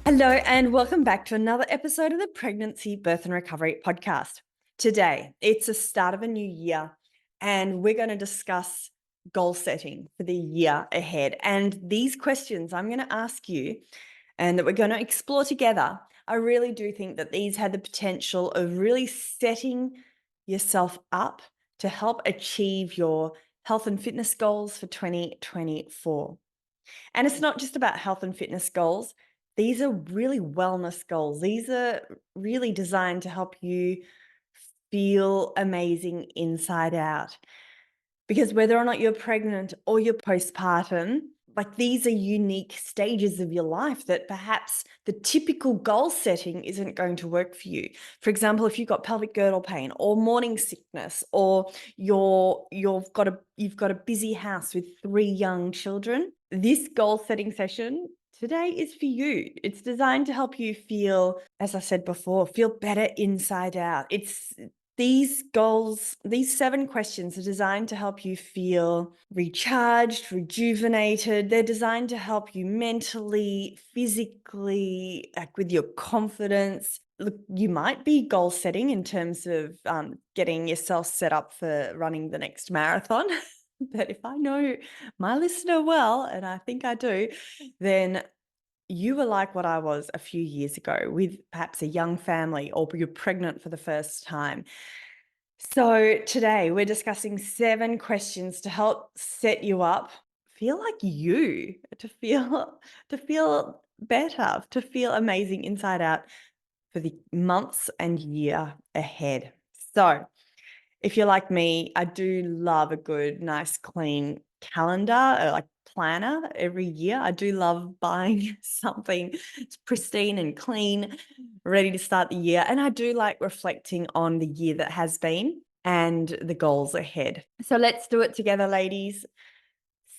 Hello, and welcome back to another episode of the Pregnancy, Birth and Recovery podcast. Today, it's the start of a new year, and we're going to discuss goal setting for the year ahead. And these questions I'm going to ask you and that we're going to explore together, I really do think that these have the potential of really setting yourself up to help achieve your health and fitness goals for 2024. And it's not just about health and fitness goals. These are really wellness goals. These are really designed to help you feel amazing inside out. Because whether or not you're pregnant or you're postpartum, like these are unique stages of your life that perhaps the typical goal setting isn't going to work for you. For example, if you've got pelvic girdle pain or morning sickness, or you've got a busy house with 3 young children, this goal setting session today is for you. It's designed to help you feel, as I said before, feel better inside out. These goals, these 7 questions are designed to help you feel recharged, rejuvenated. They're designed to help you mentally, physically, like with your confidence. Look, you might be goal setting in terms of getting yourself set up for running the next marathon. But if I know my listener well, and I think I do, then you were like what I was a few years ago with perhaps a young family, or you're pregnant for the first time. So today we're discussing 7 questions to help set you up, feel like you, to feel better, to feel amazing inside out for the months and year ahead. So if you're like me, I do love a good, nice, clean calendar, like planner every year. I do love buying something pristine and clean, ready to start the year. And I do like reflecting on the year that has been and the goals ahead. So let's do it together, ladies.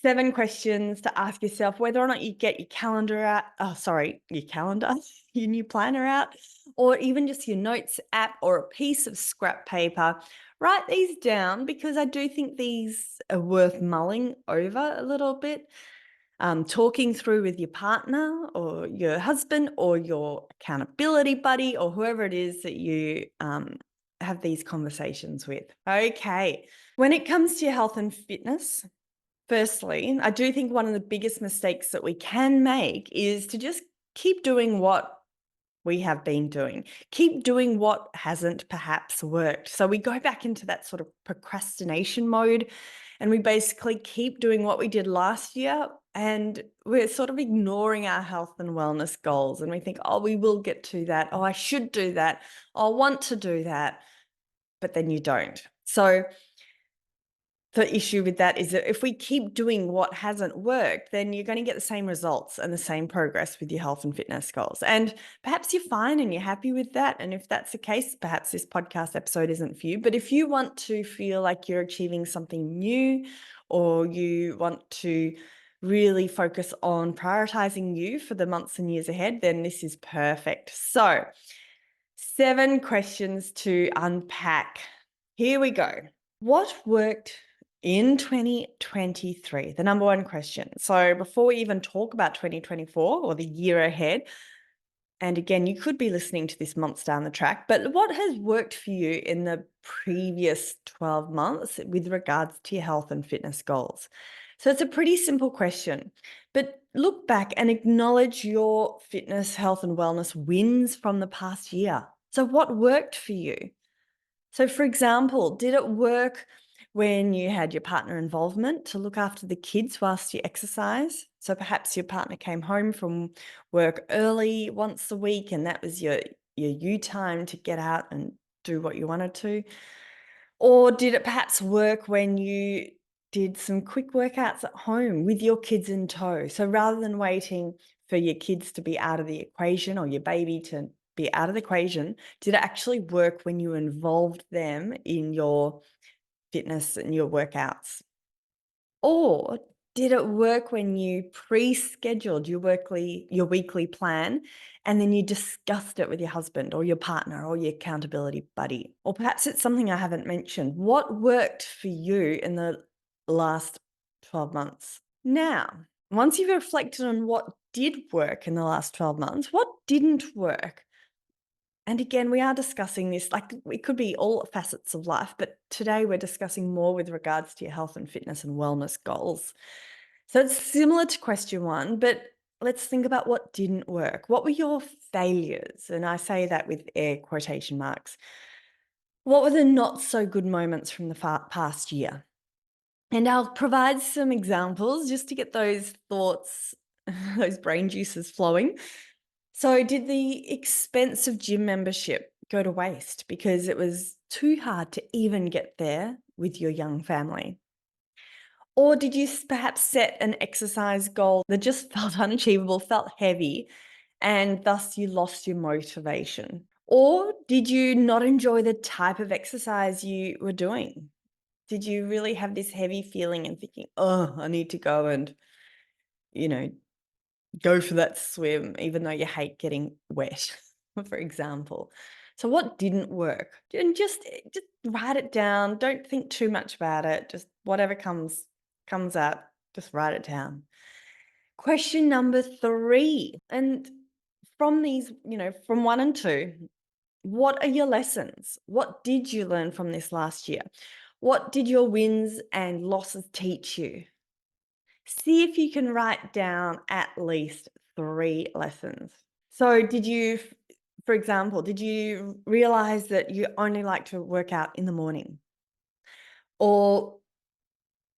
7 questions to ask yourself whether or not you get your calendar out. Oh, sorry, your calendar, your new planner out, or even just your notes app or a piece of scrap paper. Write these down because I do think these are worth mulling over a little bit, talking through with your partner or your husband or your accountability buddy or whoever it is that you have these conversations with. Okay, when it comes to your health and fitness, firstly, I do think one of the biggest mistakes that we can make is to just keep doing what we have been doing, keep doing what hasn't perhaps worked. So we go back into that sort of procrastination mode, and we basically keep doing what we did last year, and we're sort of ignoring our health and wellness goals. And we think, oh, we will get to that. Oh, I should do that. I want to do that. But then you don't. So the issue with that is that if we keep doing what hasn't worked, then you're going to get the same results and the same progress with your health and fitness goals. And perhaps you're fine and you're happy with that. And if that's the case, perhaps this podcast episode isn't for you. But if you want to feel like you're achieving something new, or you want to really focus on prioritizing you for the months and years ahead, then this is perfect. So 7 questions to unpack. Here we go. What worked in 2023? The number 1 question. So before we even talk about 2024 or the year ahead, and again, you could be listening to this months down the track, but what has worked for you in the previous 12 months with regards to your health and fitness goals? So it's a pretty simple question, but look back and acknowledge your fitness, health, and wellness wins from the past year. So what worked for you? So for example, did it work when you had your partner involvement to look after the kids whilst you exercise? So perhaps your partner came home from work early once a week, and that was your you time to get out and do what you wanted to. Or did it perhaps work when you did some quick workouts at home with your kids in tow? So rather than waiting for your kids to be out of the equation or your baby to be out of the equation, did it actually work when you involved them in your fitness and your workouts? Or did it work when you pre-scheduled your weekly plan, and then you discussed it with your husband or your partner or your accountability buddy? Or perhaps it's something I haven't mentioned. What worked for you in the last 12 months? Now, once you've reflected on what did work in the last 12 months? What didn't work? And again, we are discussing this, like it could be all facets of life, but today we're discussing more with regards to your health and fitness and wellness goals. So it's similar to question one, but let's think about what didn't work. What were your failures? And I say that with air quotation marks. What were the not so good moments from the past year? And I'll provide some examples just to get those thoughts, those brain juices flowing. So, did the expensive gym membership go to waste because it was too hard to even get there with your young family? Or did you perhaps set an exercise goal that just felt unachievable, felt heavy, and thus you lost your motivation? Or did you not enjoy the type of exercise you were doing? Did you really have this heavy feeling and thinking, oh, I need to go and, you know, go for that swim, even though you hate getting wet, for example? So what didn't work? And just write it down. Don't think too much about it. Just whatever comes out, just write it down. Question number 3. And from these, from 1 and 2, what are your lessons? What did you learn from this last year? What did your wins and losses teach you? See if you can write down at least 3 lessons. So, for example, did you realize that you only like to work out in the morning? Or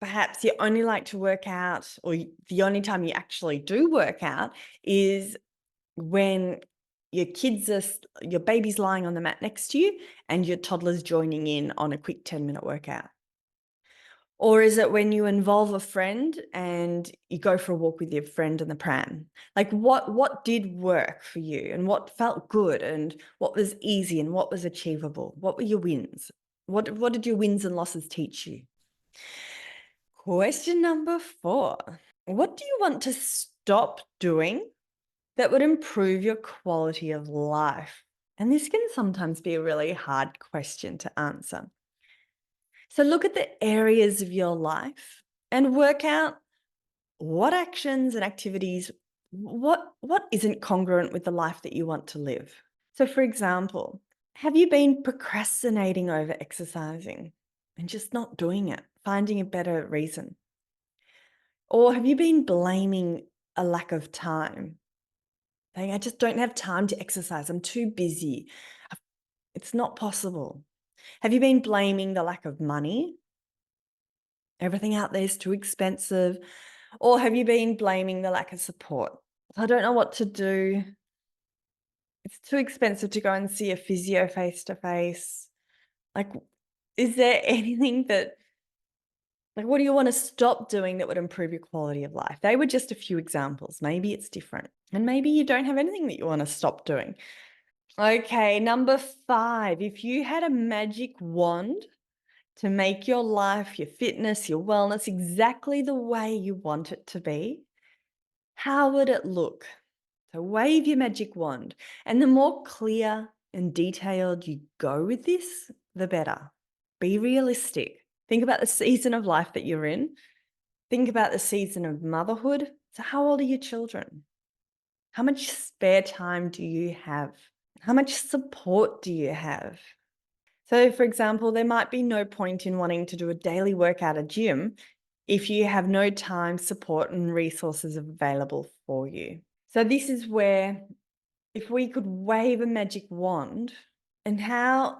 perhaps you only like to work out, or the only time you actually do work out is when your baby's lying on the mat next to you and your toddler's joining in on a quick 10-minute workout? Or is it when you involve a friend and you go for a walk with your friend in the pram? Like what did work for you and what felt good and what was easy and what was achievable? What were your wins? What did your wins and losses teach you? Question number 4. What do you want to stop doing that would improve your quality of life? And this can sometimes be a really hard question to answer. So look at the areas of your life and work out what actions and activities, what isn't congruent with the life that you want to live. So for example, have you been procrastinating over exercising and just not doing it, finding a better reason? Or have you been blaming a lack of time? Saying, I just don't have time to exercise. I'm too busy. It's not possible. Have you been blaming the lack of money? Everything out there is too expensive. Or have you been blaming the lack of support? I don't know what to do. It's too expensive to go and see a physio face to face. Like, is there anything what do you want to stop doing that would improve your quality of life? They were just a few examples. Maybe it's different. And maybe you don't have anything that you want to stop doing. Okay, number 5. If you had a magic wand to make your life, your fitness, your wellness exactly the way you want it to be, how would it look? So wave your magic wand. And the more clear and detailed you go with this, the better. Be realistic. Think about the season of life that you're in. Think about the season of motherhood. So how old are your children? How much spare time do you have? How much support do you have? So, for example, there might be no point in wanting to do a daily workout at a gym if you have no time, support, and resources available for you. So, this is where if we could wave a magic wand, and how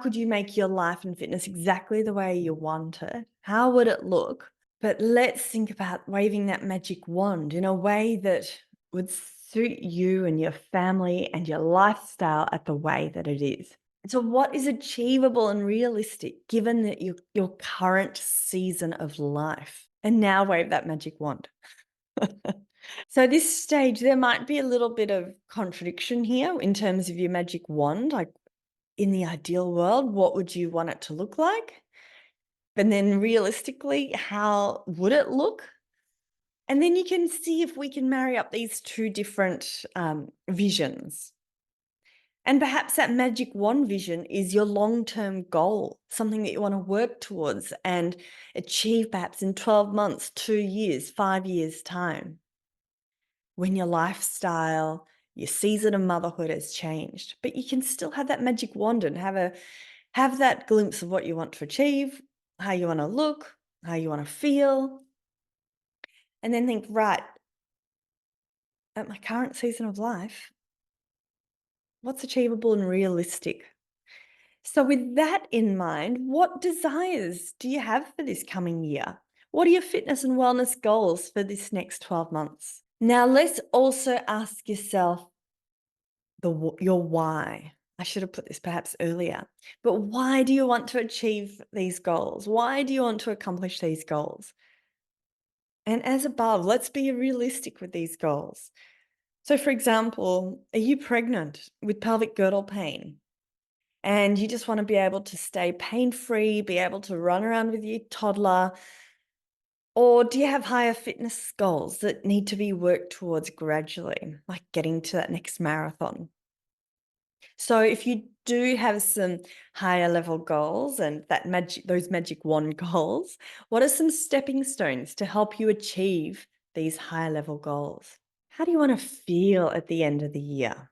could you make your life and fitness exactly the way you want it? How would it look? But let's think about waving that magic wand in a way that would suit you and your family and your lifestyle at the way that it is. So what is achievable and realistic given that your current season of life? And now wave that magic wand. So this stage, there might be a little bit of contradiction here in terms of your magic wand. Like in the ideal world, what would you want it to look like? And then realistically, how would it look? And then you can see if we can marry up these two different visions. And perhaps that magic wand vision is your long-term goal, something that you want to work towards and achieve perhaps in 12 months, 2 years, 5 years' time. when your lifestyle, your season of motherhood has changed, but you can still have that magic wand and have that glimpse of what you want to achieve, how you want to look, how you want to feel, and then think, right, at my current season of life, what's achievable and realistic? So, with that in mind, what desires do you have for this coming year? What are your fitness and wellness goals for this next 12 months? Now, let's also ask yourself your why. I should have put this perhaps earlier, but why do you want to achieve these goals? Why do you want to accomplish these goals? And as above, let's be realistic with these goals. So, for example, are you pregnant with pelvic girdle pain? And you just want to be able to stay pain free, be able to run around with your toddler? Or do you have higher fitness goals that need to be worked towards gradually, like getting to that next marathon? So, if you do have some higher level goals and those magic wand goals, what are some stepping stones to help you achieve these higher level goals? How do you want to feel at the end of the year?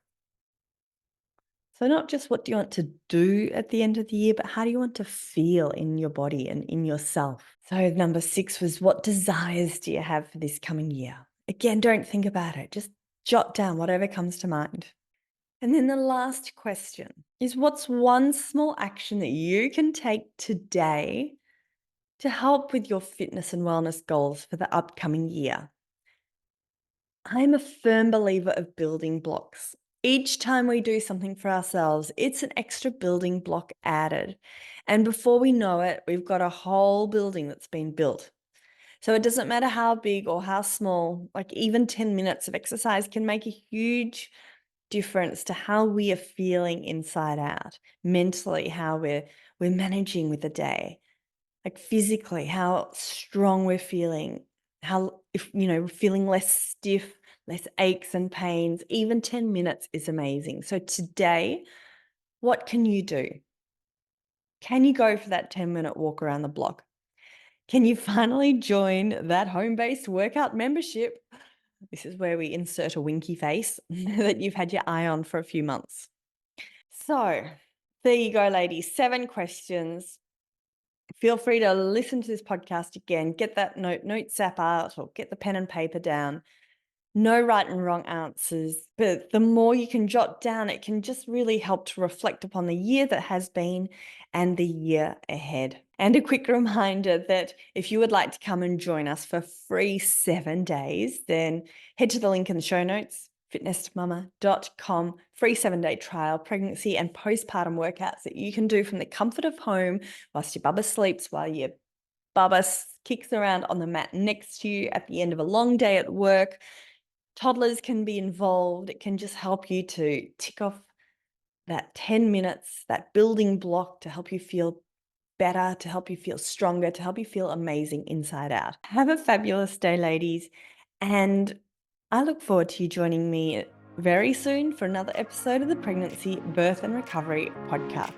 So, not just what do you want to do at the end of the year, but how do you want to feel in your body and in yourself? So, number 6 was, what desires do you have for this coming year? Again, don't think about it, just jot down whatever comes to mind. And then the last question is, what's one small action that you can take today to help with your fitness and wellness goals for the upcoming year? I'm a firm believer of building blocks. Each time we do something for ourselves, it's an extra building block added. And before we know it, we've got a whole building that's been built. So it doesn't matter how big or how small, like even 10 minutes of exercise can make a huge difference to how we are feeling inside out, mentally, how we're managing with the day, like physically, how strong we're feeling, how, if we're feeling less stiff, less aches and pains. Even 10 minutes is amazing. So today, what can you do? Can you go for that 10-minute walk around the block? Can you finally join that home-based workout membership? This is where we insert a winky face that you've had your eye on for a few months. So there you go, ladies. 7 questions. Feel free to listen to this podcast again, get that notes app out, or get the pen and paper down. No right and wrong answers, but the more you can jot down, it can just really help to reflect upon the year that has been and the year ahead. And a quick reminder that if you would like to come and join us for free 7 days, then head to the link in the show notes, fitnessmama.com, free 7-day trial, pregnancy and postpartum workouts that you can do from the comfort of home whilst your bubba sleeps, while your bubba kicks around on the mat next to you at the end of a long day at work. Toddlers can be involved. It can just help you to tick off that 10 minutes, that building block to help you feel better, to help you feel stronger, to help you feel amazing inside out. Have a fabulous day, ladies. And I look forward to you joining me very soon for another episode of the Pregnancy, Birth and Recovery podcast.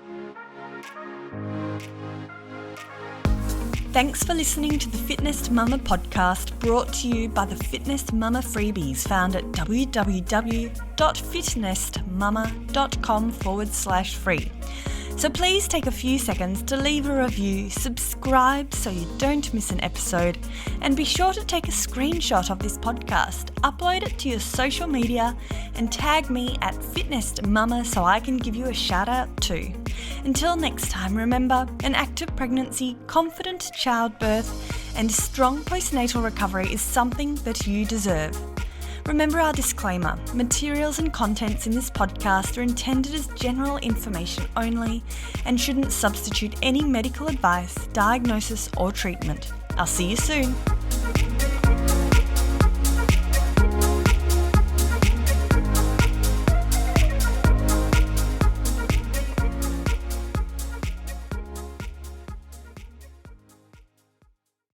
Thanks for listening to the Fitness Mama podcast, brought to you by the Fitness Mama freebies found at www.fitnessmama.com/free. So please take a few seconds to leave a review, subscribe so you don't miss an episode, and be sure to take a screenshot of this podcast, upload it to your social media, and tag me at Fitness Mama so I can give you a shout out too. Until next time, remember, an active pregnancy, confident childbirth, and strong postnatal recovery is something that you deserve. Remember our disclaimer: materials and contents in this podcast are intended as general information only and shouldn't substitute any medical advice, diagnosis, or treatment. I'll see you soon.